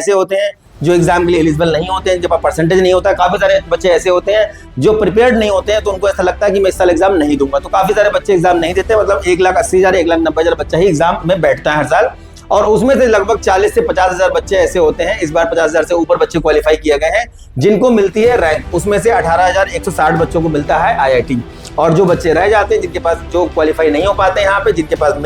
ऐसे होते हैं जो एग्जाम के लिए एलिजिबल नहीं होते हैं, जिनके पास परसेंटेज नहीं होता है। काफी सारे बच्चे ऐसे होते हैं जो प्रिपेयर्ड नहीं होते हैं, तो उनको ऐसा लगता है कि मैं इस साल एग्जाम नहीं दूंगा। तो काफी सारे बच्चे एग्जाम नहीं देते, मतलब 1,80,000 1,90,000 बच्चा ही एग्जाम में बैठता है हर साल, और उसमें से लगभग 40 से 50,000 बच्चे ऐसे होते हैं, इस बार 50,000 से ऊपर बच्चे क्वालिफाई किए गए हैं जिनको मिलती है रैंक। उसमें से 18,160 बच्चों को मिलता है IIT, और जो बच्चे रह जाते हैं, जिनके पास जो क्वालिफाई नहीं हो पाते यहाँ पे, जिनके पास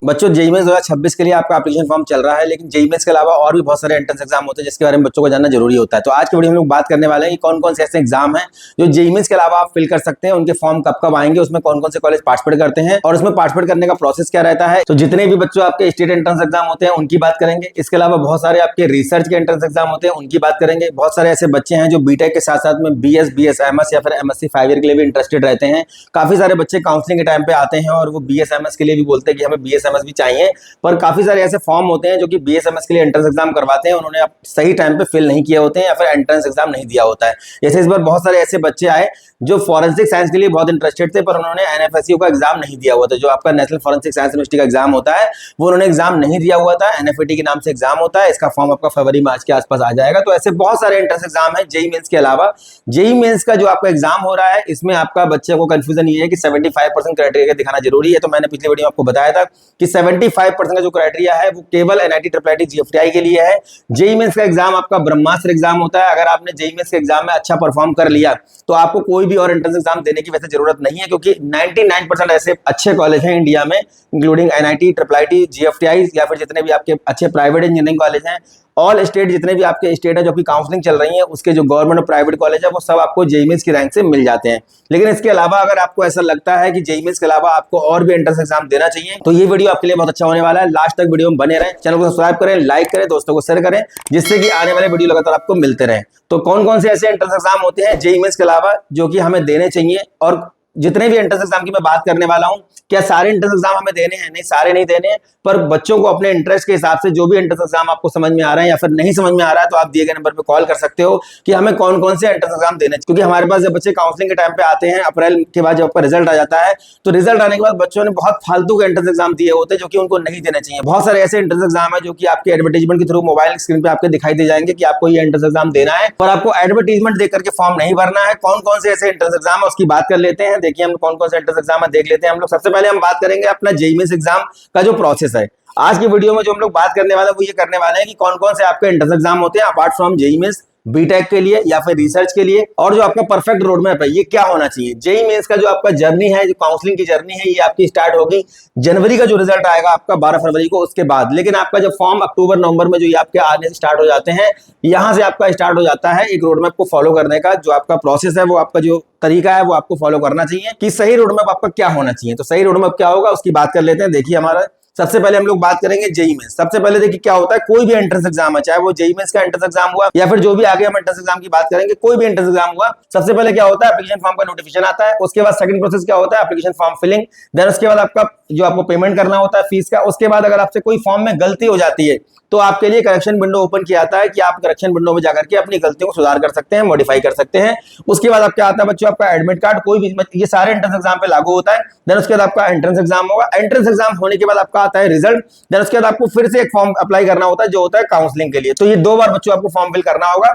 बच्चों जेईई मेंस 2026 के लिए आपका एप्लीकेशन फॉर्म चल रहा है, लेकिन जेईई मेंस के अलावा और भी बहुत सारे एंट्रेंस एग्जाम होते हैं जिसके बारे में बच्चों को जानना जरूरी होता है। तो आज के वीडियो में हम लोग बात करने वाले हैं कि कौन कौन से ऐसे एग्जाम हैं जो जेईई मेंस के अलावा आप फिल कर सकते हैं, उनके फॉर्म कब कब आएंगे, उसमें कौन कौन से कॉलेज पार्टिसिपेट करते हैं और उसमें पार्टिसिपेट करने का प्रोसेस क्या रहता है। तो जितने भी बच्चों आपके स्टेट एंट्रेंस एग्जाम होते हैं उनकी बात करेंगे। इसके अलावा बहुत सारे आपके रिसर्च के एंट्रेंस एग्जाम होते हैं उनकी बात करेंगे। बहुत सारे ऐसे बच्चे हैं जो बीटेक के साथ साथ में BS MS या फिर MSc 5 ईयर के लिए भी इंटरेस्टेड रहते हैं। काफी सारे बच्चे काउंसलिंग के टाइम पे आते हैं और वो BS MS के लिए भी बोलते हैं कि हमें BS MS भी चाहिए, पर काफी सारे ऐसे फॉर्म होते हैं जो कि BS MS के लिए एंट्रेंस एग्जाम करवाते हैं, उन्होंने सही टाइम पे फिल नहीं किए होते हैं या फिर एंट्रेंस एग्जाम नहीं दिया होता है। जैसे इस बार बहुत सारे ऐसे बच्चे आए जो फॉरेंसिक साइंस के लिए बहुत इंटरेस्टेड थे, पर उन्होंने NFSU का एग्जाम नहीं दिया हुआ था, जो आपका नेशनल फॉरेंसिक साइंस यूनिवर्सिटी का एग्जाम होता है, वो उन्होंने एग्जाम नहीं दिया हुआ था। NFAT के नाम से एग्जाम होता है, इसका फॉर्म आपका फरवरी मार्च के आसपास आ जाएगा। तो ऐसे बहुत सारे एंट्रेंस एग्जाम है जेईई मेंस के अलावा। जेईई मेंस का जो आपका एग्जाम हो रहा है, इसमें आपका बच्चे को कंफ्यूजन ये है कि 75% क्राइटेरिया दिखाना जरूरी है। तो मैंने पिछले वीडियो में आपको बताया था कि 75% का जो क्राइटेरिया है वो केवल NIT IIIT GFTI के लिए है। जेईई मेंस का एग्जाम आपका ब्रह्मास्त्र एग्जाम होता है। अगर आपने जेईई मेंस के एग्जाम में अच्छा परफॉर्म कर लिया तो आपको कोई भी और एंट्रेंस एग्जाम देने की वैसे जरूरत नहीं है, क्योंकि 99% ऐसे अच्छे कॉलेज हैं इंडिया में, इंक्लूडिंग NIT IIIT GFTI या फिर जितने भी आपके अच्छे प्राइवेट इंजीनियरिंग कॉलेज हैं, ऑल स्टेट जितने भी आपके स्टेट है जो कि काउंसलिंग चल रही है, उसके जो गवर्नमेंट और प्राइवेट कॉलेज है वो सब आपको जेईई मेंस की रैंक से मिल जाते हैं। लेकिन इसके अलावा अगर आपको ऐसा लगता है कि जेईई मेंस के अलावा आपको और भी एंट्रेंस एग्जाम देना चाहिए, तो ये वीडियो आपके लिए बहुत अच्छा होने वाला है। लास्ट तक वीडियो में बने रहें, चैनल को सब्सक्राइब करें, लाइक करें, दोस्तों को शेयर करें, जिससे कि आने वाले वीडियो लगातार आपको मिलते रहे। तो कौन कौन से ऐसे एंट्रेंस एग्जाम होते हैं जेईई मेंस के अलावा जो कि हमें देने चाहिए, और जितने भी एंट्रेंस एग्जाम की मैं बात करने वाला हूं, क्या सारे एंट्रेंस एग्जाम हमें देने हैं? नहीं, सारे नहीं देने हैं, पर बच्चों को अपने इंटरेस्ट के हिसाब से जो भी एंट्रेंस एग्जाम आपको समझ में आ रहा है या फिर नहीं समझ में आ रहा है, तो आप दिए गए नंबर पे कॉल कर सकते हो कि हमें कौन कौन से एंट्रेंस एग्जाम देने। क्योंकि हमारे पास जब बच्चे काउंसलिंग के टाइम पे आते हैं, अप्रैल के बाद जब आपका रिजल्ट आ जाता है, तो रिजल्ट आने के बाद बच्चों ने बहुत फालतू के एंट्रेंस एग्जाम दिए होते हैं जो कि उनको नहीं देने चाहिए। बहुत सारे ऐसे एंट्रेंस एग्जाम है जो कि आपके एडवर्टाइजमेंट के थ्रू मोबाइल स्क्रीन पे आपके दिखाई दे जाएंगे कि आपको ये एंट्रेंस एग्जाम देना है, पर आपको एडवर्टाइजमेंट देख करके फॉर्म नहीं भरना है। कौन कौन से ऐसे एंट्रेंस एग्जाम है उसकी बात कर लेते हैं। देखिए हम कौन कौन से एंट्रेंस एग्जाम है देख लेते हैं हम लोग। सबसे पहले हम बात करेंगे अपना जेईई मेंस एग्जाम का जो प्रोसेस है। आज की वीडियो में जो हम लोग बात करने वाले हैं वो ये करने वाले हैं कि कौन कौन से आपके एंट्रेंस एग्जाम होते हैं apart from JEE mains, BTech के लिए या फिर रिसर्च के लिए, और जो आपका परफेक्ट रोड मैप है ये क्या होना चाहिए। जेईई मेंस का जो आपका जर्नी है, जो काउंसलिंग की जर्नी है, ये आपकी स्टार्ट होगी जनवरी का जो रिजल्ट आएगा आपका 12 फरवरी को, उसके बाद। लेकिन आपका जो फॉर्म अक्टूबर नवंबर में जो ये आपके आने से स्टार्ट हो जाते हैं, यहां से आपका स्टार्ट हो जाता है एक रोड मैप को फॉलो करने का। जो आपका प्रोसेस है, वो आपका जो तरीका है वो आपको फॉलो करना चाहिए कि सही रोड मैप आपका क्या होना चाहिए। तो सही रोड मैप क्या होगा उसकी बात कर लेते हैं। देखिए हमारा सबसे पहले हम लोग बात करेंगे जेईई मेंस। सबसे पहले देखिए क्या होता है, कोई भी एंट्रेंस एग्जाम है, चाहे वो जेईई मेंस का एंट्रेंस एग्जाम हुआ या फिर जो भी आगे हम एंट्रेंस एग्जाम की बात करेंगे, कोई भी एंट्रेंस एग्जाम हुआ, सबसे पहले क्या होता है, एप्लीकेशन फॉर्म का नोटिफिकेशन आता है। उसके बाद सेकंड प्रोसेस क्या होता है, एप्लीकेशन फॉर्म फिलिंग। देन उसके बाद आपका जो आपको पेमेंट करना होता है फीस का। उसके बाद अगर आपसे कोई फॉर्म में गलती हो जाती है तो आपके लिए करेक्शन विंडो ओपन किया जाता है कि आप करेक्शन विंडो में जाकर के अपनी गलतियों को सुधार कर सकते हैं, मॉडिफाई कर सकते हैं। उसके बाद आपका आता है बच्चों आपका एडमिट कार्ड, कोई भी, ये सारे एंट्रेंस एग्जाम पे लागू होता है। देन उसके बाद आपका एंट्रेंस एग्जाम होगा। एंट्रेंस एग्जाम होने के बाद आपका आता है रिजल्ट। देन उसके बाद आपको फिर से एक फॉर्म अप्लाई करना होता है जो होता है काउंसलिंग के लिए। तो ये 2 बार बच्चों आपको फॉर्म फिल करना होगा।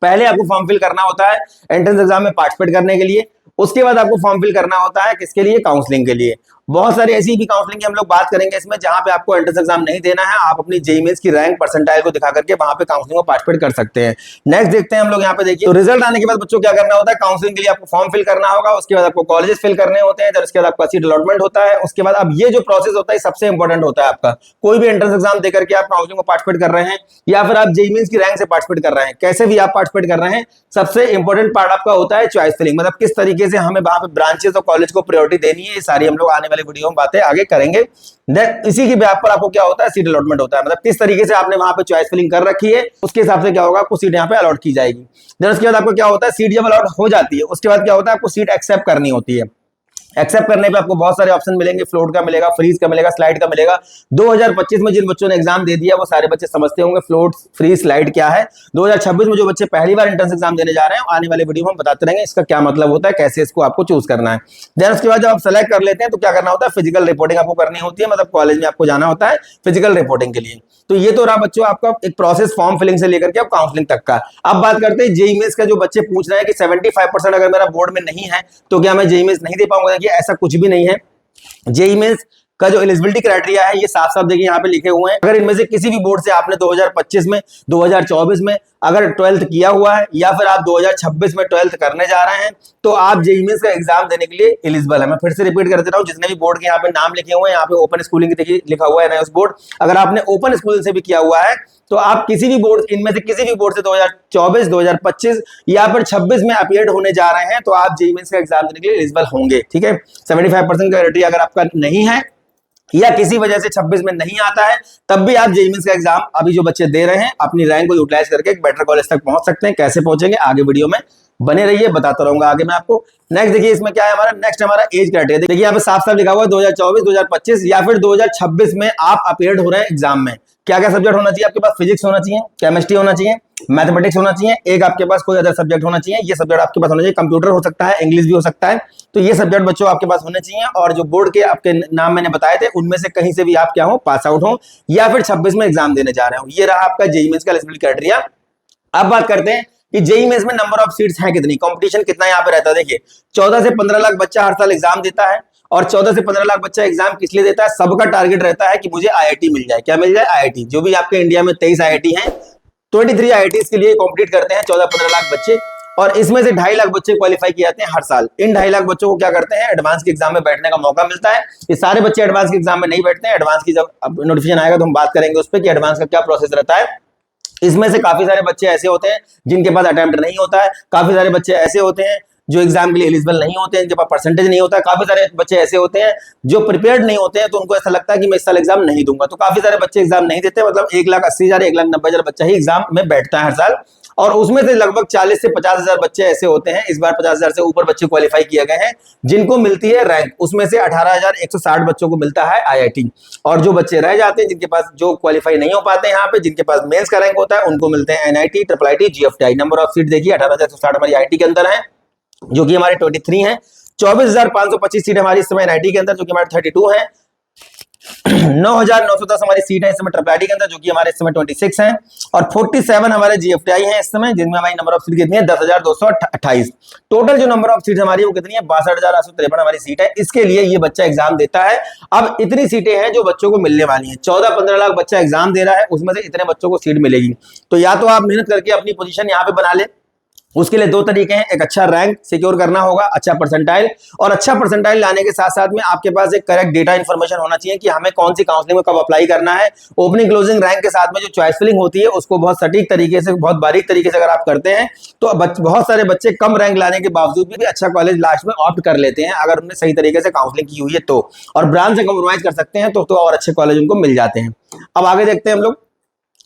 पहले आपको फॉर्म फिल करना होता है एंट्रेंस एग्जाम में पार्टिसिपेट करने के लिए, उसके बाद आपको फॉर्म फिल करना होता है किसके लिए, काउंसलिंग के लिए। बहुत सारी ऐसी भी काउंसलिंग की हम लोग बात करेंगे इसमें, जहां पे आपको एंट्रेंस एग्जाम नहीं देना है, आप अपनी जेईई मेंस की रैंक परसेंटाइल को दिखा करके वहां पे काउंसलिंग में पार्टिसिपेट कर सकते हैं। नेक्स्ट देखते हैं हम लोग यहाँ पे। देखिए तो रिजल्ट आने के बाद बच्चों क्या करना होता है, काउंसलिंग के लिए आपको फॉर्म फिल करना होगा। उसके बाद आपको कॉलेजेस फिल करने होते हैं। फिर उसके बाद आपका सीट अलॉटमेंट होता है। उसके बाद अब ये जो प्रोसेस होता है सबसे इंपॉर्टेंट होता है आपका। कोई भी एंट्रेंस एग्जाम देकर के आप काउंसलिंग में पार्टिसिपेट कर रहे हैं या फिर आप जेईई मेंस की रैंक से पार्टिसिपेट कर रहे हैं, कैसे भी आप पार्टिसिपेट कर रहे हैं, सबसे इंपॉर्टेंट पार्ट आपका होता है चॉइस फिलिंग। मतलब किस तरीके से हमें वहां पे ब्रांचेस और कॉलेज को प्रायोरिटी देनी है, ये सारी हम लोग आने वाले वीडियो में बातें आगे करेंगे। देन इसी की बेस पर आपको क्या होता है, सीट अलॉटमेंट होता है। मतलब किस तरीके से आपने वहां पे चॉइस फिलिंग कर रखी है, उसके हिसाब से क्या होगा, आपको सीट यहाँ पे अलॉट की जाएगी। देन उसके बाद आपको क्या होता है, सीट जब अलॉट हो जाती है उसके बाद क्या होता है, आपको सीट एक्सेप्ट करनी होती है। एक्सेप्ट करने पे आपको बहुत सारे ऑप्शन मिलेंगे, फ्लोट का मिलेगा, फ्रीज का मिलेगा, स्लाइड का मिलेगा। 2025 में जिन बच्चों ने एग्जाम दे दिया वो सारे बच्चे समझते होंगे फ्लोट, फ्रीज, स्लाइड क्या है। 2026 में जो बच्चे पहली बार एंट्रेंस एग्जाम देने जा रहे हैं, आने वाले वीडियो में हम बताते रहेंगे इसका क्या मतलब होता है, कैसे इसको आपको चूज करना है। देन उसके बाद जब आप सेलेक्ट कर लेते हैं तो क्या करना होता है, फिजिकल रिपोर्टिंग आपको करनी होती है, मतलब कॉलेज में आपको जाना होता है फिजिकल रिपोर्टिंग के लिए। तो ये तो रहा बच्चों आपका एक प्रोसेस, फॉर्म फिलिंग से लेकर के अब काउंसलिंग तक का। अब बात करते हैं जेईई मेंस का। जो बच्चे पूछ रहे हैं कि 75% अगर मेरा बोर्ड में नहीं है तो क्या मैं जेईई मेंस नहीं दे पाऊंगा, देखिए ऐसा कुछ भी नहीं है। जेईई मेंस का जो एलिजिबिलिटी क्राइटेरिया है ये साफ साफ देखिए यहाँ पे लिखे हुए हैं। अगर इनमें से किसी भी बोर्ड से आपने 2025 में, 2024 में अगर 12th किया हुआ है या फिर आप 2026 में 12th करने जा रहे हैं तो आप जेईई मेंस का एग्जाम देने के लिए एलिजिबल है। मैं फिर से रिपीट कर देता हूँ, जितने भी बोर्ड के यहाँ पे नाम लिखे हुए हैं, यहाँ पे ओपन स्कूलिंग देखिए लिखा हुआ है नया बोर्ड। अगर आपने ओपन स्कूल से भी किया हुआ है तो आप किसी भी बोर्ड, इनमें से किसी भी बोर्ड से 2024, 2025 या फिर 26 में अपीयर्ड होने जा रहे हैं तो आप जेईई मेंस का एग्जाम देने के लिए एलिजिबल होंगे। ठीक है, 75% का क्राइटेरिया अगर आपका नहीं है या किसी वजह से 26 में नहीं आता है तब भी आप जेईई मेंस का एग्जाम अभी जो बच्चे दे रहे हैं अपनी रैंक को यूटिलाइज करके एक बेटर कॉलेज तक पहुंच सकते हैं। कैसे पहुंचेंगे आगे वीडियो में बने रहिए, बताता रहूंगा आगे मैं आपको। नेक्स्ट देखिए इसमें क्या है हमारा, नेक्स्ट हमारा एज क्राइटेरिया। देखिए यहाँ पे साफ साफ लिखा हुआ है 2024, 2025 या फिर 2026 में आप अपीयर्ड हो रहे हैं एग्जाम में। क्या क्या सब्जेक्ट होना चाहिए आपके पास, फिजिक्स होना चाहिए, केमिस्ट्री होना चाहिए, मैथमेटिक्स होना चाहिए, एक आपके पास कोई अदर सब्जेक्ट होना चाहिए। ये सब्जेक्ट आपके पास होना चाहिए, कंप्यूटर हो सकता है, इंग्लिश भी हो सकता है। तो ये सब्जेक्ट बच्चों आपके पास होने चाहिए। और जो बोर्ड के आपके नाम मैंने बताए थे उनमें से कहीं से भी आप क्या हो, पास आउट हो या फिर 26 में एग्जाम देने जा रहे हो। ये रहा आपका जेईई मेंस का एलिजिबिलिटी क्राइटेरिया। अब बात करते हैं कि जेईई मेंस में नंबर ऑफ सीट्स हैं कितनी, कंपटीशन कितना यहाँ पे रहता है। देखिए 14 से 15 लाख बच्चा हर साल एग्जाम देता है और 14 से 15 लाख बच्चा एग्जाम किस लिए देता है, सबका टारगेट रहता है कि मुझे आईआईटी मिल जाए। क्या मिल जाए, आईआईटी। जो भी आपके इंडिया में 23 आईआईटी हैं, 23 आईआईटीज के लिए कॉम्पीट करते हैं 14-15 लाख बच्चे और इसमें से 2.5 लाख बच्चे क्वालिफाई किए जाते हैं हर साल। इन 2.5 लाख बच्चों को क्या करते हैं, एडवांस के एग्जाम में बैठने का मौका मिलता है। ये सारे बच्चे एडवांस के एग्जाम में नहीं बैठते हैं। एडवांस की जब नोटिफिकेशन आएगा तो हम बात करेंगे उस पर कि एडवांस का क्या प्रोसेस रहता है। इसमें से काफी सारे बच्चे ऐसे होते हैं जिनके पास अटेम्प्ट नहीं होता है, काफी सारे बच्चे ऐसे होते हैं जो एग्जाम के लिए एलिजिबल नहीं होते हैं, जिनके पास परसेंटेज नहीं होता है, काफी सारे बच्चे ऐसे होते हैं जो प्रिपेयर्ड नहीं होते हैं तो उनको ऐसा लगता है कि मैं इस साल एग्जाम नहीं दूंगा। तो काफी सारे बच्चे एग्जाम नहीं देते, मतलब 1,80,000, 1,90,000 बच्चा ही एग्जाम में बैठता है हर साल। और उसमें से लगभग 40 से 50,000 बच्चे ऐसे होते हैं, इस बार 50,000 से ऊपर बच्चे क्वालिफाई किए गए हैं जिनको मिलती है रैंक। उसमें से 18,160 बच्चों को मिलता है आईआईटी। और जो बच्चे रह जाते हैं, जिनके पास, जो क्वालिफाई नहीं हो पाते हैं यहाँ पे, जिनके पास मेंस का रैंक होता है, उनको मिलते हैं NIT, triple IT, GFTI. Number of seat देखिए 18,160 हमारी आईटी के अंदर है जो कि हमारे 23 हैं। 24,525 सीट हमारी इस समय एनआईटी के अंदर जो कि हमारे 32 है। 9,910 हमारी सीट है इस समय ट्रिपल आईटी के अंदर जो कि हमारे इस समय 26 हैं। और 47 हमारे जीएफटीआई हैं इस समय, जिनमें हमारी नंबर ऑफ सीट कितनी है, 10,228। टोटल जो नंबर ऑफ सीट हमारी वो कितनी है, 62,853 हमारी सीट है। इसके लिए ये बच्चा एग्जाम देता है। अब इतनी सीटें हैं जो बच्चों को मिलने वाली हैं। 14-15 लाख बच्चा एग्जाम दे रहा है, उसमें से इतने बच्चों को सीट मिलेगी। तो या तो आप मेहनत करके अपनी पोजीशन यहाँ पे बना ले, उसके लिए दो तरीके हैं, एक अच्छा रैंक सिक्योर करना होगा, अच्छा परसेंटाइल, और अच्छा परसेंटाइल लाने के साथ साथ में आपके पास एक करेक्ट डेटा इन्फॉर्मेशन होना चाहिए कि हमें कौन सी काउंसलिंग में कब अप्लाई करना है। ओपनिंग क्लोजिंग रैंक के साथ में जो चॉइस फिलिंग होती है उसको बहुत सटीक तरीके से, बहुत बारीक तरीके से अगर आप करते हैं तो बहुत सारे बच्चे कम रैंक लाने के बावजूद भी अच्छा कॉलेज लास्ट में ऑप्ट कर लेते हैं अगर उन्होंने सही तरीके से काउंसलिंग की हुई है तो, और ब्रांच से कॉम्प्रोमाइज कर सकते हैं तो और अच्छे कॉलेज उनको मिल जाते हैं। अब आगे देखते हैं हम लोग,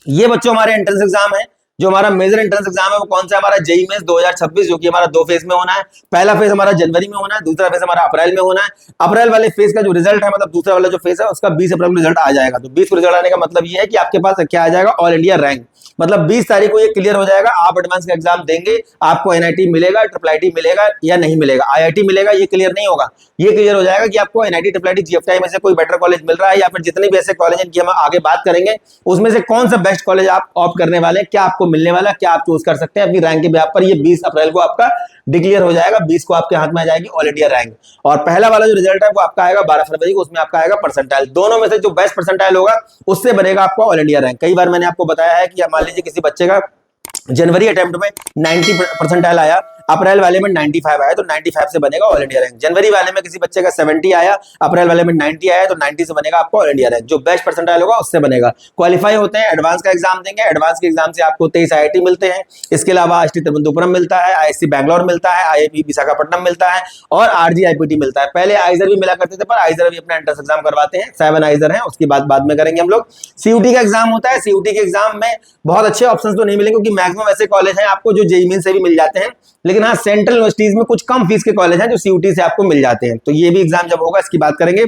ये बच्चों हमारे एंट्रेंस एग्जाम है। जो हमारा मेजर एंट्रेंस एग्जाम है वो कौन सा, हमारा जेईई मेंस 2026 जो कि हमारा 2 फेज में होना है। पहला फेज हमारा जनवरी में होना है, दूसरा फेज हमारा अप्रैल में होना है। अप्रैल वाले फेज का जो रिजल्ट है, मतलब दूसरा वाला जो फेज है उसका 20 अप्रैल को रिजल्ट आ जाएगा। तो 20 को रिजल्ट आने का मतलब ये है कि आपके पास क्या आ जाएगा, ऑल इंडिया रैंक। मतलब 20 तारीख को ये क्लियर हो जाएगा, आप एडवांस का एग्जाम देंगे, आपको एनआईटी मिलेगा, ट्रिपल आईटी मिलेगा या नहीं मिलेगा। आईआईटी मिलेगा ये क्लियर नहीं होगा, ये क्लियर हो जाएगा कि आपको एनआईटी, ट्रिपल आईटी, जीएफटीआई में से कोई बेटर कॉलेज मिल रहा है या फिर जितने भी ऐसे कॉलेज हैं कि हम आगे बात करेंगे उसमें से कौन सा बेस्ट कॉलेज आप ऑप्ट करने वाले हैं, क्या आपको मिलने वाला है, क्या आप चूज कर सकते हैं अपनी रैंक के बेस पर। ये 20 अप्रैल को आपका डिक्लेयर हो जाएगा, 20 को आपके हाथ में आ जाएगी ऑल इंडिया रैंक। और पहला वाला जो रिजल्ट है वो आपका आएगा 12 फरवरी को, उसमें आपका आएगा परसेंटाइल। दोनों में से जो बेस्ट परसेंटाइल होगा उससे बनेगा आपका ऑल इंडिया रैंक। कई बार मैंने आपको बताया है कि मान लीजिए किसी बच्चे का जनवरी अटेम्प्ट में 90 परसेंटाइल आया, अप्रैल वाले में 95 आया तो 95 से बनेगा ऑल इंडिया रैंक। जनवरी वाले में किसी बच्चे का 70 आया, अप्रैल वाले में 90 आया तो 90 से बनेगा आपको ऑल इंडिया रैंक। जो बेस्ट परसेंटाइल होगा उससे बनेगा। क्वालिफाई होते हैं, एडवांस का एग्जाम देंगे, एडवांस के एग्जाम से आपको 23 आईआईटी मिलते हैं। इसके अलावा आईआईटी तिरुवनंतपुरम मिलता है, आईआईएससी बैंगलोर मिलता है, आईआईपी विशाखापट्टनम मिलता है और आरजीआईपीटी मिलता है। पहले आइजर भी मिला करते थे पर आइजर भी अपना एंट्रेंस एग्जाम करवाते हैं, 7 आइजर हैं, उसकी बात बाद में करेंगे हम लोग। सीयूटी का एग्जाम होता है, सीयूटी के एग्जाम में बहुत अच्छे ऑप्शंस तो नहीं मिलेंगे क्योंकि मैक्सिमम ऐसे कॉलेज हैं आपको जो जेईई मेंस से भी मिल जाते हैं, लेकिन लेकिन हाँ सेंट्रल यूनिवर्सिटीज में कुछ कम फीस के कॉलेज हैं जो सीयूटी से आपको मिल जाते हैं, तो ये भी एग्जाम जब होगा इसकी बात करेंगे।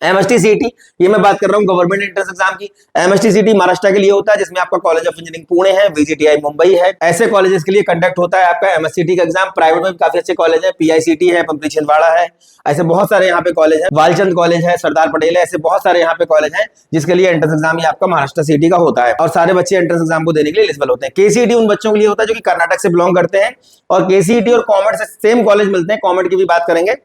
एमएसटी सीटी, ये मैं बात कर रहा हूँ गवर्नमेंट एंट्रेंस एग्जाम की। एमएसटी सीटी महाराष्ट्र के लिए होता है, जिसमें आपका कॉलेज ऑफ इंजीनियरिंग पुणे है, वीजीटीआई मुंबई है, ऐसे कॉलेजेस के लिए कंडक्ट होता है आपका एमएससीटी का एग्जाम। प्राइवेट में भी काफी अच्छे कॉलेज है, पीआईसीटी है, पंपरी छिंदवाड़ा है, ऐसे बहुत सारे यहाँ पे कॉलेज है, वालचंद कॉलेज है, सरदार पटेल है, ऐसे बहुत सारे यहाँ पे कॉलेज है जिसके लिए एंट्रेंस एग्जाम ही आपका महाराष्ट्र सिटी का होता है, और सारे बच्चे एंट्रेंस एग्जाम को देने के लिए एलिजिबल होते हैं। केसीईटी उन बच्चों के लिए होता है जो कि कर्नाटक से बिलोंग करते हैं, और केसीईटी और कॉमेट से सेम कॉलेज मिलते हैं, कॉमेट की भी बात करेंगे,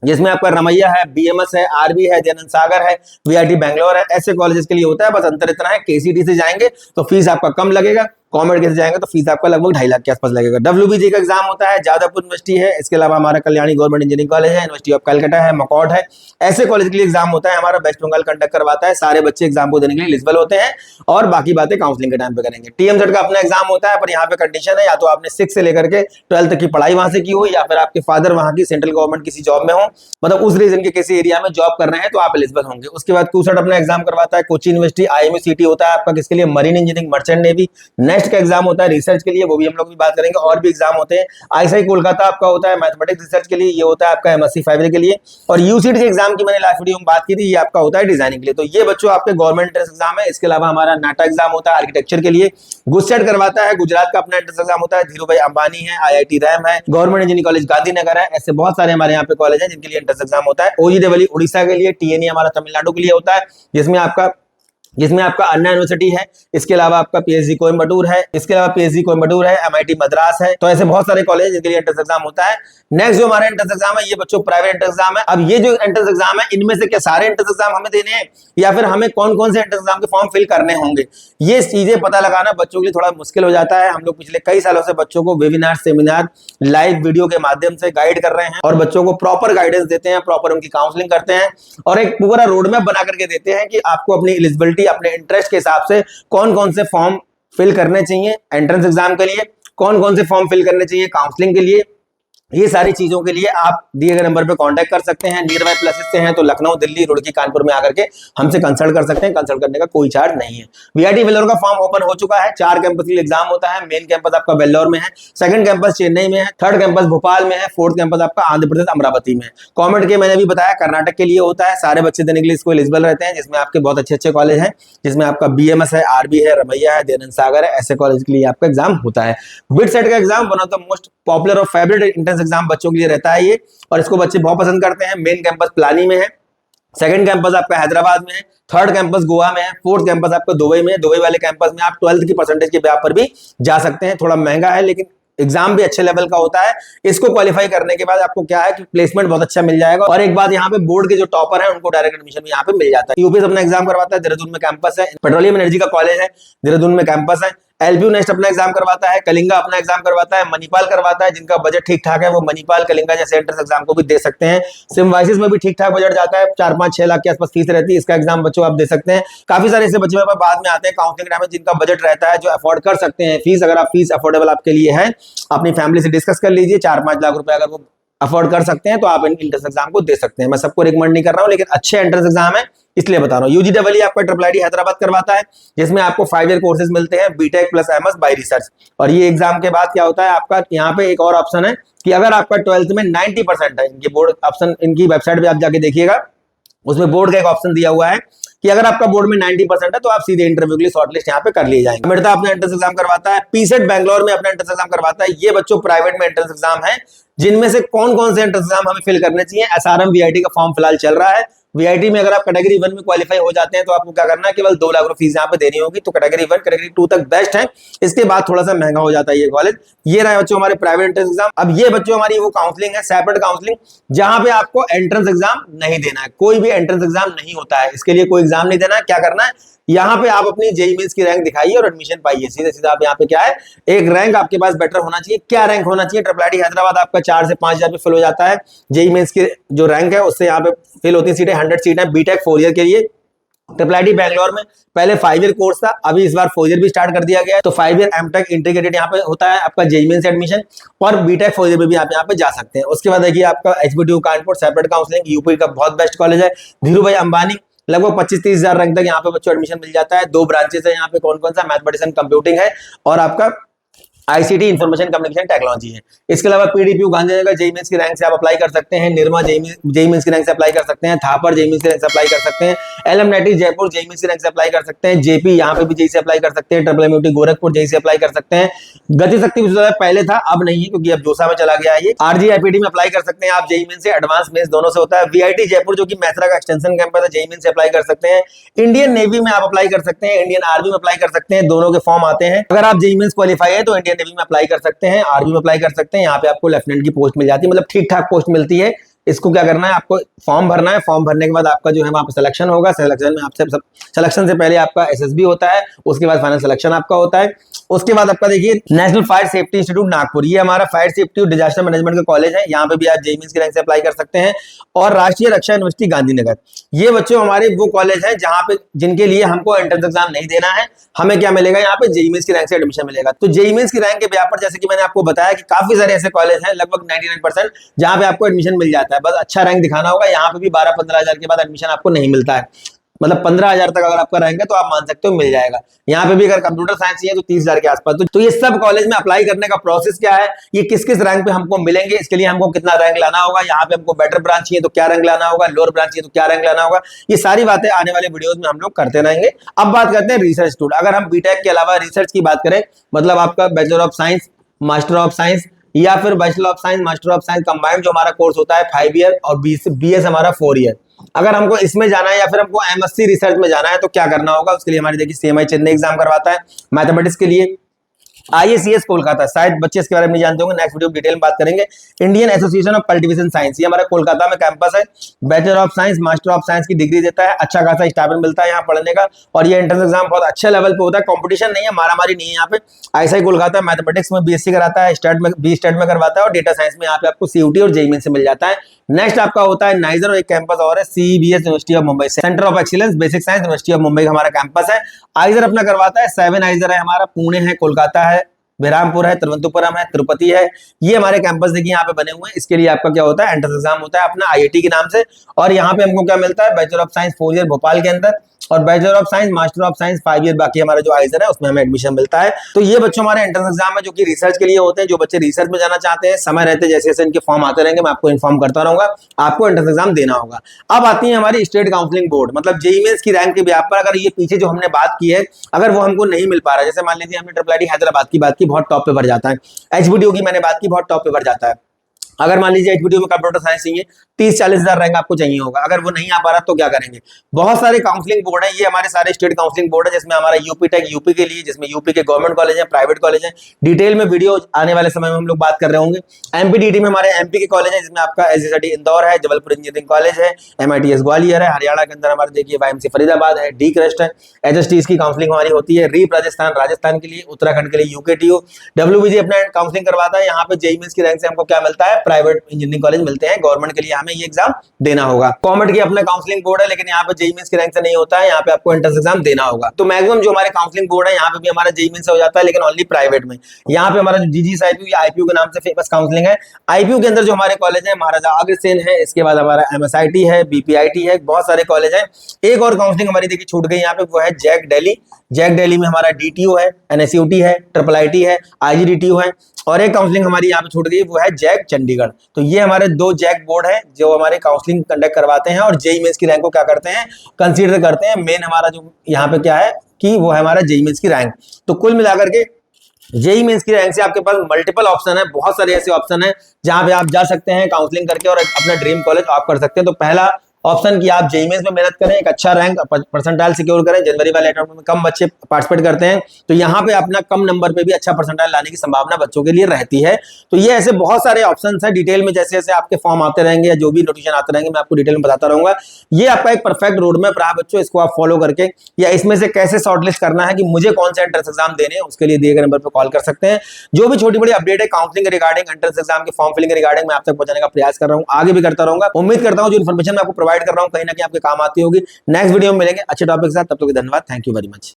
जिसमें आपका रमैया है, बीएमएस है, आरबी है, दयानंद सागर है, वीआईटी बैंगलोर है, ऐसे कॉलेजेस के लिए होता है। बस अंतर इतना है, केसीटी से जाएंगे तो फीस आपका कम लगेगा, कॉमेड के से जाएंगे तो फीस आपका लगभग 2.5 लाख के आसपास लगेगा। डब्ल्यूबीजी का एग्जाम होता है, जादवपुर यूनिवर्सिटी है, इसके अलावा हमारा कल्याणी गवर्नमेंट इंजीनियरिंग कॉलेज है, यूनिवर्सिटी ऑफ कलकत्ता है, मकॉट है, ऐसे कॉलेज के लिए एग्जाम होता है। हमारा वेस्ट बंगाल कंडक्ट करवाता है, सारे बच्चे एग्जाम को देने के लिए एलिजिबल होते हैं, और बाकी बातें काउंसलिंग के टाइम पे करेंगे। टीएमजेड का अपना एग्जाम होता है, पर यहाँ पे कंडीशन है या तो आपने 6 से लेकर के 12 तक की पढ़ाई वहां से की हो, या फिर आपके फादर वहां की सेंट्रल गवर्नमेंट किसी जॉब में हो, मतलब उस रीजन के किसी एरिया में जॉब कर रहे हैं तो आप एलिजिबल होंगे। उसके बाद क्यूसेट अपना एग्जाम करवाता है, कोची यूनिवर्सिटी आईएमसीटी होता है आपका किसके लिए, marine engineering, merchant navy. Next का एग्जाम होता है रिसर्च के लिए, वो भी हम लोग भी बात करेंगे, और भी एग्जाम होते हैं। आईएसआई कोलकाता आपका होता है मैथमेटिक्स रिसर्च के लिए, ये होता है आपका एमएससी फाइनल के लिए, और यूसीटी के एग्जाम की मैंने लास्ट वीडियो में बात की थी, ये आपका होता है डिजाइनिंग के लिए। तो ये बच्चों आपके गवर्नमेंट एंट्रेंस एग्जाम है। इसके अलावा हमारा नाटा एग्जाम होता है आर्किटेक्चर के लिए, गुजसेट करवाता है, गुजरात का अपना एंट्रेंस एग्जाम होता है, धीरूभाई अंबानी है, आईआईटी रैम है, गवर्नमेंट इंजीनियरिंग कॉलेज गांधीनगर है, ऐसे बहुत सारे हमारे यहाँ पे कॉलेज है जिनके लिए एंट्रेंस एग्जाम होता है। ओजीडब्ल्यू उड़ीसा के लिए, टीएनई हमारा तमिलनाडु के लिए होता है, जिसमें आपका अन्ना यूनिवर्सिटी है, इसके अलावा आपका पीएचडी कोयम्बटूर है, एमआईटी मद्रास है, तो ऐसे बहुत सारे कॉलेज जिनके लिए एंट्रेंस एग्जाम होता है। नेक्स्ट जो हमारा एंट्रेंस एग्जाम है, ये बच्चों प्राइवेट एंट्रेंस एग्जाम है। अब ये जो एंट्रेंस एग्जाम है, इनमें से क्या सारे एंट्रेंस एग्जाम हमें देने हैं, या फिर हमें कौन कौन से एंट्रेंस एग्जाम के फॉर्म फिल करने होंगे, ये चीजें पता लगाना बच्चों के लिए थोड़ा मुश्किल हो जाता है। हम लोग पिछले कई सालों से बच्चों को वेबिनार, सेमिनार, लाइव वीडियो के माध्यम से गाइड कर रहे हैं, और बच्चों को प्रॉपर गाइडेंस देते हैं, प्रॉपर उनकी काउंसलिंग करते हैं, और एक पूरा रोड मैप बना करके देते हैं कि आपको अपनी एलिजिबिलिटी, अपने इंटरेस्ट के हिसाब से कौन कौन से फॉर्म फिल करने चाहिए एंट्रेंस एग्जाम के लिए, कौन कौन से फॉर्म फिल करने चाहिए काउंसलिंग के लिए। ये सारी चीजों के लिए आप दिए गए नंबर पे कांटेक्ट कर सकते हैं। नियर बाय प्लेसेस से हैं तो लखनऊ, दिल्ली, रुड़की, कानपुर में आकर के हमसे कंसल्ट कर सकते हैं। कंसल्ट करने का कोई चार्ज नहीं है। वीआईटी वेल्लोर का फॉर्म ओपन हो चुका है। 4 कैंपस के लिए एग्जाम होता है। मेन कैंपस आपका वेल्लोर में है, सेकंड कैंपस चेन्नई में है, थर्ड कैंपस भोपाल में है, फोर्थ कैंपस आपका आंध्र प्रदेश अमरावती में है। कॉमेंट के मैंने भी बताया कर्नाटक के लिए होता है। सारे बच्चे देने के लिए इसको एलिजिबल रहते हैं, जिसमें आपके बहुत अच्छे कॉलेज हैं, जिसमें आपका बीएमएस है, आरबी है, रमैया है, दयानंद सागर है, ऐसे कॉलेज के लिए आपका एग्जाम होता है। बिट सेट का exam one of the most popular और फेवरेट एंट्रेंस एग्जाम बच्चों के लिए रहता है ये, और इसको बच्चे बहुत पसंद करते हैं। मेन कैंपस प्लानी में है, सेकंड कैंपस आपका हैदराबाद में है, थर्ड कैंपस गोवा में है, फोर्थ कैंपस आपका दुबई में है। दुबई वाले कैंपस में आप 12th की परसेंटेज के बेस पर भी जा सकते हैं। थोड़ा महंगा है लेकिन एग्जाम भी अच्छे लेवल का होता है। इसको क्वालिफाई करने के बाद आपको क्या है कि प्लेसमेंट बहुत अच्छा मिल जाएगा, और एक बात यहाँ पे बोर्ड के जो टॉपर है उनको डायरेक्ट एडमिशन भी यहाँ पे मिल जाता है। यूपीएस अपना एग्जाम करवाता है, देहरादून में कैंपस है। पेट्रोलियम एनर्जी का कॉलेज है, देहरादून में कैंपस है। एलपीयू नेक्स्ट अपना एग्जाम करवाता है, कलिंगा अपना एग्जाम करवाता है, मणिपाल करवाता है। जिनका बजट ठीक ठाक है वो मणिपाल, कलिंगा जैसे एंट्रेंस एग्जाम को भी दे सकते हैं। सिम्बाइसिस में भी ठीक ठाक बजट जाता है, 4-5-6 लाख के आसपास फीस रहती है। इसका एग्जाम बच्चों आप दे सकते हैं। काफी सारे ऐसे बच्चे बाद में आते हैं काउंसलिंग टाइम में जिनका बजट रहता है, जो अफोर्ड कर सकते हैं फीस। अगर आप फीस अफोर्डेबल आपके लिए है, अपनी फैमिली से डिस्कस कर लीजिए। 4-5 लाख रुपए अगर वो अफोर्ड कर सकते हैं तो आप एंट्रेंस एग्जाम को दे सकते हैं। मैं सबको रिकमेंड नहीं कर रहा हूं, लेकिन अच्छे एंट्रेंस एग्जाम है इसलिए बता रहा हूं। यूजीडब्ल्यू आपका ट्रिपल हैदराबाद करवाता है, जिसमें आपको 5 ईयर कोर्सेज मिलते हैं, BTech plus MS by research. और ये एग्जाम के बाद क्या होता है आपका, यहाँ पे एक और ऑप्शन है कि अगर आपका 12th में 90% है, इनके बोर्ड ऑप्शन, इनकी वेबसाइट पे आप जाके देखिएगा, उसमें बोर्ड का एक ऑप्शन दिया हुआ है कि अगर आपका बोर्ड में 90% है तो आप सीधे इंटरव्यू के लिए शॉर्टलिस्ट यहाँ पे कर लिए जाएंगे। मेडता अपना एंट्रेंस एग्जाम करवाता है, पीसेट बैंगलोर में अपना एंट्रेंस एग्जाम करवाता है। ये बच्चों प्राइवेट में एंट्रेंस एग्जाम है, जिनमें से कौन कौन से एंट्रेंस एग्जाम हमें फिल करने चाहिए। एसआरएम वीआईटी का फॉर्म फिलहाल चल रहा है। वीआईटी में अगर आप कैटेगरी 1 में क्वालिफाई हो जाते हैं तो आपको क्या करना है, केवल 2 लाख रुपए फीस यहाँ पे देनी होगी। तो कैटेगरी 1 कैटेगरी 2 तक बेस्ट है, इसके बाद थोड़ा सा महंगा हो जाता है ये कॉलेज। ये रहा बच्चों हमारे प्राइवेट एंट्रेंस एग्जाम। अब ये बच्चों हमारी वो काउंसलिंग है, सेपरेट काउंसलिंग, जहां पे आपको एंट्रेंस एग्जाम नहीं देना है। कोई भी एंट्रेंस एग्जाम नहीं होता है, इसके लिए कोई एग्जाम नहीं देना है। क्या करना है, यहाँ पे आप अपनी जेईई मेंस की रैंक दिखाइए और एडमिशन पाइए। सीधे सीधा आप यहाँ पे क्या है, एक रैंक आपके पास बेटर होना चाहिए। क्या रैंक होना चाहिए, ट्रिपल आईटी हैदराबाद आपका 4 से 5 हजार पे फिल हो जाता है। जेईई मेंस की जो रैंक है उससे यहाँ पे फिल होती है सीटें, 100 सीट है। बीटेक 4 ईयर के लिए ट्रिपल आईटी बैंगलोर में पहले 5 ईयर कोर्स था, अभी इस बार 4 ईयर भी स्टार्ट कर दिया गया है। तो 5 ईयर एमटेक इंटीग्रेटेड यहाँ पे होता है आपका जेईई मेंस एडमिशन, और बीटेक 4 ईयर में भी आप यहाँ पे जा सकते हैं। उसके बाद देखिए आपका HBTU Kanpur separate counselling, UP का बहुत बेस्ट कॉलेज है। धीरूभाई अंबानी लगभग 25-30 हजार रैंक तक यहाँ पे बच्चों एडमिशन मिल जाता है। 2 ब्रांचेस है यहाँ पे, कौन कौन सा, मैथमेटिक्स एंड कंप्यूटिंग है और आपका आईसीटी इन्फॉर्मेशन कम्युनिकेशन टेक्नोलॉजी है। इसके अलावा पीडीपीयू गांधीनगर जेई मेंस की रैंक से आप अप्लाई कर सकते हैं, निर्मा जेई मेंस की रैंक से अप्लाई कर सकते हैं, थापर जेई मेंस की रैंक से अप्लाई कर सकते हैं, एलएमआईटी जयपुर जेई मेंस की रैंक से अप्लाई कर सकते हैं, जेपी यहाँ पे भी जेई से अप्लाई कर सकते हैं, ट्रिपल एमयूटी गोरखपुर जेई से अप्लाई कर सकते हैं। गति शक्ति विश्वविद्यालय पहले था, अब नहीं है क्योंकि अब जोसा में चला गया है ये। आरजीआईपीटी में अप्लाई कर सकते हैं आप जेई मेंस से, एडवांस मेंस दोनों से होता है। वीआईटी जयपुर जो कि मैथरा का एक्सटेंशन कैंपस है, जेई मेंस से अप्लाई कर सकते हैं। इंडियन नेवी में आप अप्लाई कर सकते हैं, इंडियन आर्मी में अप्लाई कर सकते हैं, दोनों के फॉर्म आते हैं। अगर आप जेई मेंस क्वालीफाई है तो इंडियन नेवी में अप्लाई कर सकते हैं, आर्मी में अप्लाई कर सकते हैं। यहाँ पे आपको लेफ्टिनेंट की पोस्ट मिल जाती है, मतलब ठीक ठाक पोस्ट मिलती है। इसको क्या करना है, आपको फॉर्म भरना है, फॉर्म भरने के बाद आपका जो है वहां पर सिलेक्शन होगा। सिलेक्शन में आपसे सिलेक्शन से पहले आपका एसएसबी होता है, उसके बाद फाइनल सिलेक्शन आपका होता है। उसके बाद आपका देखिए national fire safety institute Nagpur, ये हमारा फायर सेफ्टी और डिजास्टर मैनेजमेंट का कॉलेज है। यहाँ पे भी आप जेई मेंस की रैंक से अप्लाई कर सकते हैं। और राष्ट्रीय रक्षा यूनिवर्सिटी गांधीनगर, ये बच्चों हमारे वो कॉलेज है जहाँ पे जिनके लिए हमको एंट्रेंस एग्जाम नहीं देना है, हमें क्या मिलेगा यहाँ पे जेई मेंस की रैंक से एडमिशन मिलेगा। तो जेई मेंस की रैंक के ब्याह पर जैसे कि मैंने आपको बताया कि काफी सारे ऐसे कॉलेज हैं, लगभग 99% जहाँ पे आपको एडमिशन मिल जाता है, बस अच्छा रैंक दिखाना होगा। यहाँ पे भी 12-15 हजार के बाद एडमिशन आपको नहीं मिलता है, मतलब 15 हजार तक अगर आपका रैंक है तो आप मान सकते हो मिल जाएगा। यहाँ पे भी अगर कंप्यूटर साइंस चाहिए तो 30 हजार के आसपास। तो ये सब कॉलेज में अप्लाई करने का प्रोसेस क्या है, ये किस किस रैंक पे हमको मिलेंगे, इसके लिए हमको कितना रैंक लाना होगा, यहाँ पे हमको बेटर ब्रांच चाहिए तो क्या रैंक लाना होगा, लोअर ब्रांच चाहिए तो क्या रैंक लाना होगा, ये सारी बातें आने वाले वीडियोस में हम लोग करते रहेंगे। अब बात करते हैं रिसर्च स्टूडेंट। अगर हम बीटेक के अलावा रिसर्च की बात करें, मतलब आपका bachelor of science, master of science या फिर bachelor of science master of science combined जो हमारा कोर्स होता है 5 ईयर और बीएस हमारा 4 ईयर। अगर हमको इसमें जाना है या फिर हमको एमएससी रिसर्च में जाना है तो क्या करना होगा, उसके लिए हमारी देखिए सीएमआई चेन्नई एग्जाम करवाता है मैथमेटिक्स के लिए। आईएसीएस कोलकाता, शायद बच्चे इसके बारे में नहीं जानते होंगे, नेक्स्ट वीडियो में डिटेल में बात करेंगे। Indian association of cultivation science, ये हमारा कोलकाता में कैंपस है। Bachelor of science master of science की डिग्री देता है, अच्छा खासा स्टाइपेंड मिलता है यहाँ पढ़ने का। और ये एंट्रेंस एग्जाम बहुत अच्छे लेवल पे होता है, कंपटीशन नहीं है, मारामारी नहीं है यहाँ पे। आईएसआई कोलकाता मैथमेटिक्स में बीएससी कराता है, स्टेट में करवाता है, और डेटा साइंस में यहाँ पे आपको सीयूटी और जेईई मेंस से मिल जाता है। नेक्स्ट आपका होता है नाइजर, और एक कैंपस और है CBS university of Mumbai, centre of excellence basic science university of Mumbai का हमारा कैंपस है। आइजर अपना करवाता है 7 आइजर है हमारा, पुणे है, कोलकाता है, बेरामपुर है, तिरुवनंतपुरम है, तिरुपति है। ये हमारे कैंपस देखिए यहाँ पे बने हुए हैं। इसके लिए आपका क्या होता है, एंट्रेंस एग्जाम होता है अपना आईआईटी के नाम से। और यहाँ पे हमको क्या मिलता है, bachelor of science 4 year Bhopal के अंदर, और bachelor of science master of science 5 year बाकी हमारा जो आइजर है उसमें हमें एडमिशन मिलता है। तो ये बच्चों हमारे एंट्रेंस एग्जाम है जो कि रिसर्च के लिए होते हैं। जो बच्चे रिसर्च में जाना चाहते हैं, समय रहते जैसे जैसे इनके फॉर्म आते रहेंगे मैं आपको इन्फॉर्म करता रहूंगा, आपको एंट्रेंस एग्जाम देना होगा। अब आती है हमारी स्टेट काउंसलिंग बोर्ड, मतलब जेईई मेंस की रैंक के ब्याह पर अगर ये पीछे जो हमने बात की है अगर वो हमको नहीं मिल पा रहा है, जैसे मान लीजिए हमने ट्रिपल आईटी हैदराबाद की बात की, बहुत टॉप पे भर जाता है, एचबीडीयू की मैंने बात की, बहुत टॉप पे भर जाता है। अगर मान लीजिए एचबीडीयू में कंप्यूटर साइंस चाहिए, 30-40 हजार रैंक आपको चाहिए होगा, अगर वो नहीं आ पा रहा तो क्या करेंगे। बहुत सारे काउंसलिंग बोर्ड है, ये हमारे सारे स्टेट काउंसलिंग बोर्ड है, जिसमें हमारा यूपी टेक यूपी के लिए, जिसमें यूपी के गवर्नमेंट कॉलेज है, प्राइवेट कॉलेज है। डिटेल में वीडियो आने वाले समय में हम लोग बात कर रहे होंगे। एमपीडीटी में हमारे एमपी के कॉलेज है, जिसमें आपका एसजीसीटी इंदौर है, जबलपुर इंजीनियरिंग कॉलेज है, एमआईटीएस ग्वालियर है, हरियाणा के अंदर हमारे देखिए वाईएमसी फरीदाबाद है, डी क्रस्ट है, एचएसटीज की काउंसलिंग हमारी होती है। रीप राजस्थान के लिए, उत्तराखंड के लिए यूकेटीयू, डब्ल्यूबीजी अपना काउंसलिंग करवाता है। यहाँ पे जेईई मेंस की रैंक से हमको क्या मिलता है, प्राइवेट इंजीनियरिंग कॉलेज मिलते हैं, गवर्नमेंट के लिए हमें ये एग्जाम देना होगा। कॉमेट की अपना काउंसलिंग बोर्ड है, लेकिन यहाँ पे जेईई मेंस की रैंक से नहीं होता है, यहाँ पे आपको एंट्रेंस एग्जाम देना होगा। तो मैक्सिमम जो हमारे काउंसलिंग बोर्ड है यहाँ पे भी हमारा जेईई मेंस से हो जाता है, लेकिन ओनली प्राइवेट में। यहाँ पे हमारा जो जीजीएस आईपीयू या आईपीयू के नाम से फेमस काउंसलिंग है। आईपीयू के अंदर जो हमारे कॉलेज है, महाराजा अग्रसेन है, इसके बाद हमारा एमएसआईटी है, बीपीआईटी है, बहुत सारे कॉलेज है। एक और काउंसलिंग हमारी देखिए छूट गई यहाँ पे, वो है जैक दिल्ली। जैक दिल्ली में हमारा डीटीयू है, एनएसयूटी है, ट्रिपल आईटी है, आईजीडीटीयू है, और एक काउंसलिंग हमारी यहाँ पे छूट गई वो है जैक चंडीगढ़। तो ये हमारे 2 जैक बोर्ड है जो हमारे काउंसलिंग कंडक्ट करवाते हैं और जेईई मेंस की रैंक को क्या करते हैं, कंसीडर करते हैं। मेन हमारा जो यहाँ पे क्या है कि वो है हमारा जेईई मेंस की रैंक। तो कुल मिलाकर के जेईई मेंस की रैंक से आपके पास मल्टीपल ऑप्शन है, बहुत सारे ऐसे ऑप्शन है जहां पे आप जा सकते हैं काउंसलिंग करके और अपना ड्रीम कॉलेज आप कर सकते हैं। तो पहला ऑप्शन की आप जेईई मेंस में मेहनत करें, एक अच्छा रैंक परसेंटाइल सिक्योर करें। जनवरी वाले अटेम्प्ट में कम बच्चे पार्टिसिपेट करते हैं, तो यहाँ पे अपना कम नंबर पे भी अच्छा परसेंटाइल लाने की संभावना बच्चों के लिए रहती है। तो ये ऐसे बहुत सारे ऑप्शंस हैं, डिटेल में जैसे जैसे आपके फॉर्म आते रहेंगे या जो भी नोटिफिकेशन आते रहेंगे मैं आपको डिटेल में बताता रहूंगा। ये आपका एक परफेक्ट रोड मैप रहा बच्चों, इसको आप फॉलो करके या इसमें से कैसे शॉर्टलिस्ट करना है कि मुझे कौन सा एंट्रेंस एग्जाम देने हैं, उसके लिए दिए गए नंबर पर कॉल कर सकते हैं। जो भी छोटी बड़ी अपडेट है काउंसलिंग रिगार्डिंग, एंट्रेंस एग्जाम के फॉर्म फिलिंग रिगार्डिंग, मैं आप तक पहुंचाने का प्रयास कर रहा हूँ, आगे भी करता रहूंगा। उम्मीद करता हूँ जो इन्फॉर्मेशन मैं आपको प्रोवाइड कर रहा हूँ कहीं ना कहीं आपके काम आती होगी। नेक्स्ट वीडियो में मिलेंगे अच्छे टॉपिक के साथ, तब तक धन्यवाद, थैंक यू वेरी मच।